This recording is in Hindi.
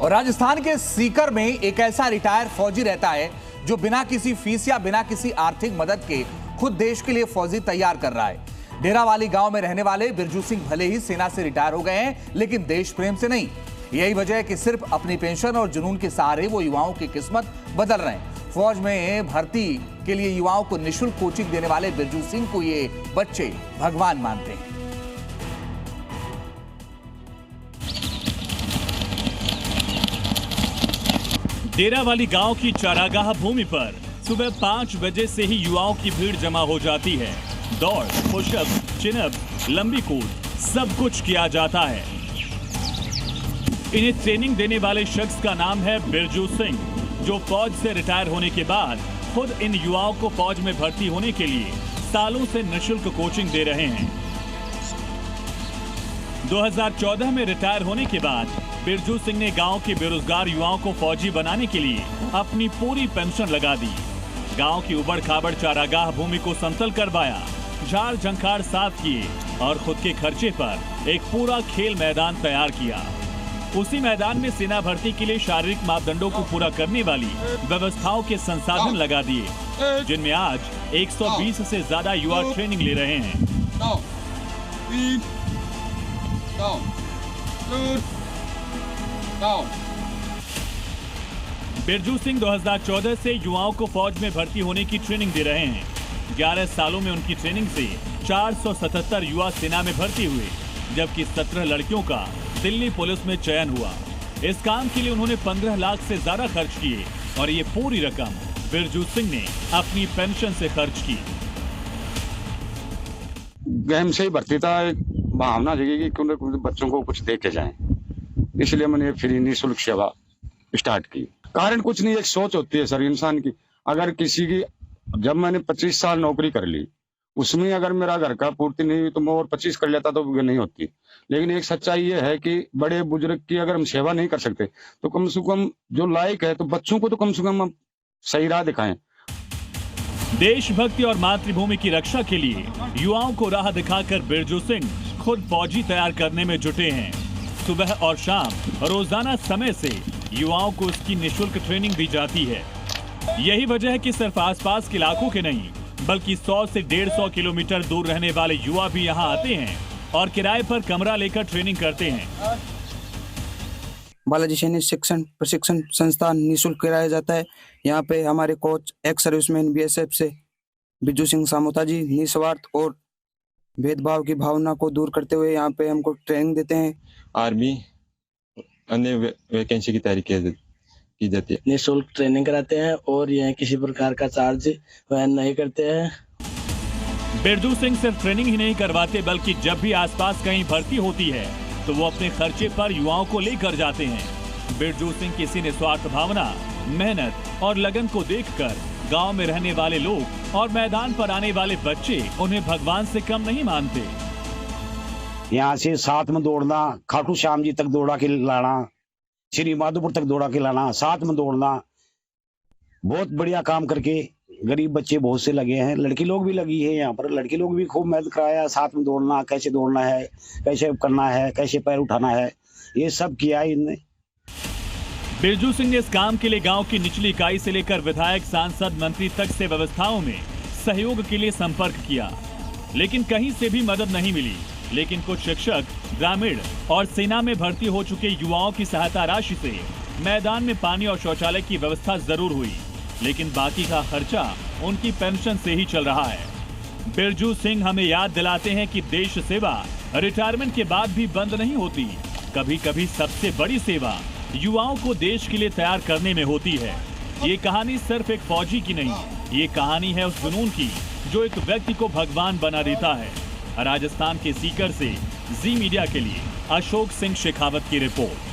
और राजस्थान के सीकर में एक ऐसा रिटायर फौजी रहता है जो बिना किसी फीस या बिना किसी आर्थिक मदद के खुद देश के लिए फौजी तैयार कर रहा है। डेरावाली गांव में रहने वाले बिरजू सिंह भले ही सेना से रिटायर हो गए हैं, लेकिन देश प्रेम से नहीं। यही वजह है कि सिर्फ अपनी पेंशन और जुनून के सहारे वो युवाओं की किस्मत बदल रहे हैं। फौज में भर्ती के लिए युवाओं को निःशुल्क कोचिंग देने वाले बिरजू सिंह को ये बच्चे भगवान मानते हैं। डेरावाली गांव की चारागाह भूमि पर सुबह 5 बजे से ही युवाओं की भीड़ जमा हो जाती है। दौड़, पुशअप, चिनअप, लंबी कूद सब कुछ किया जाता है। इन्हें ट्रेनिंग देने वाले शख्स का नाम है बिरजू सिंह, जो फौज से रिटायर होने के बाद खुद इन युवाओं को फौज में भर्ती होने के लिए सालों से निःशुल्क कोचिंग दे रहे हैं। 2014 में रिटायर होने के बाद बिरजू सिंह ने गांव के बेरोजगार युवाओं को फौजी बनाने के लिए अपनी पूरी पेंशन लगा दी। गांव की उबड़ खाबड़ चारागाह भूमि को समतल करवाया, झाड़ झंखाड़ साफ किए और खुद के खर्चे पर एक पूरा खेल मैदान तैयार किया। उसी मैदान में सेना भर्ती के लिए शारीरिक मापदंडों को पूरा करने वाली व्यवस्थाओं के संसाधन लगा दिए, जिनमें आज 120 से ज्यादा युवा ट्रेनिंग ले रहे हैं। बिरजू सिंह 2014 से युवाओं को फौज में भर्ती होने की ट्रेनिंग दे रहे हैं। 11 सालों में उनकी ट्रेनिंग से 477 युवा सेना में भर्ती हुए, जबकि 17 लड़कियों का दिल्ली पुलिस में चयन हुआ। इस काम के लिए उन्होंने 15 लाख से ज्यादा खर्च किए और ये पूरी रकम बिरजू सिंह ने अपनी पेंशन से खर्च की। गहम से ही भर्ती था, एक भावना जगेगी कि उन्हें बच्चों को कुछ दे के जाएं, इसलिए मैंने फ्री निःशुल्क सेवा स्टार्ट की। कारण कुछ नहीं, एक सोच होती है सर इंसान की। अगर किसी की, जब मैंने 25 साल नौकरी कर ली, उसमें अगर मेरा घर का पूर्ति नहीं हुई तो मैं और 25 कर लेता तो नहीं होती। लेकिन एक सच्चाई ये है कि बड़े बुजुर्ग की अगर हम सेवा नहीं कर सकते तो कम से कम जो लायक है तो बच्चों को तो कम से कम हम सही राह दिखाएं। देशभक्ति और मातृभूमि की रक्षा के लिए युवाओं को राह दिखाकर बिरजू सिंह खुद फौजी तैयार करने में जुटे हैं। सुबह और शाम रोजाना समय से युवाओं को इसकी निःशुल्क ट्रेनिंग दी जाती है। यही वजह है कि सिर्फ आसपास के इलाकों के नहीं, बल्कि 100 से 150 किलोमीटर दूर रहने वाले युवा भी यहाँ आते हैं और किराए पर कमरा लेकर ट्रेनिंग करते हैं। बालाजी सैनिक शिक्षण प्रशिक्षण संस्थान निःशुल्क कराया जाता है। यहाँ पे हमारे कोच एक्स सर्विसमैन बीएसएफ से बिरजू सिंह सामोता जी निस्वार्थ और भेदभाव की भावना को दूर करते हुए यहाँ पे हमको ट्रेनिंग देते हैं। आर्मी अन्य वैकेंसी की तैयारी की जाती है। निःशुल्क ट्रेनिंग कराते हैं और यह किसी प्रकार का चार्ज वहन नहीं करते हैं। बिरजू सिंह सिर्फ ट्रेनिंग ही नहीं करवाते, बल्कि जब भी आसपास कहीं भर्ती होती है तो वो अपने खर्चे पर युवाओं को लेकर जाते हैं। बिरजू सिंह किसी निस्वार्थ भावना, मेहनत और लगन को देखकर गांव में रहने वाले लोग और मैदान पर आने वाले बच्चे उन्हें भगवान से कम नहीं मानते। यहाँ से साथ में दौड़ना, खाटू श्याम जी तक दौड़ा के लाना, श्री माधोपुर तक दौड़ा के लाना, साथ में दौड़ना, बहुत बढ़िया काम करके गरीब बच्चे बहुत से लगे हैं। लड़की लोग भी लगी है यहाँ पर, लड़की लोग भी खूब मेहनत कराया। साथ में दौड़ना, कैसे दौड़ना है, कैसे करना है, कैसे पैर उठाना है, ये सब किया है इनने। बिरजू सिंह ने इस काम के लिए गांव की निचली इकाई से लेकर विधायक, सांसद, मंत्री तक से व्यवस्थाओं में सहयोग के लिए संपर्क किया, लेकिन कहीं से भी मदद नहीं मिली। लेकिन कुछ शिक्षक, ग्रामीण और सेना में भर्ती हो चुके युवाओं की सहायता राशि से मैदान में पानी और शौचालय की व्यवस्था जरूर हुई, लेकिन बाकी का खर्चा उनकी पेंशन से ही चल रहा है। बिरजू सिंह हमें याद दिलाते हैं कि देश सेवा रिटायरमेंट के बाद भी बंद नहीं होती। कभी कभी सबसे बड़ी सेवा युवाओं को देश के लिए तैयार करने में होती है। ये कहानी सिर्फ एक फौजी की नहीं, ये कहानी है उस जुनून की जो एक व्यक्ति को भगवान बना देता है। राजस्थान के सीकर से जी मीडिया के लिए अशोक सिंह शेखावत की रिपोर्ट।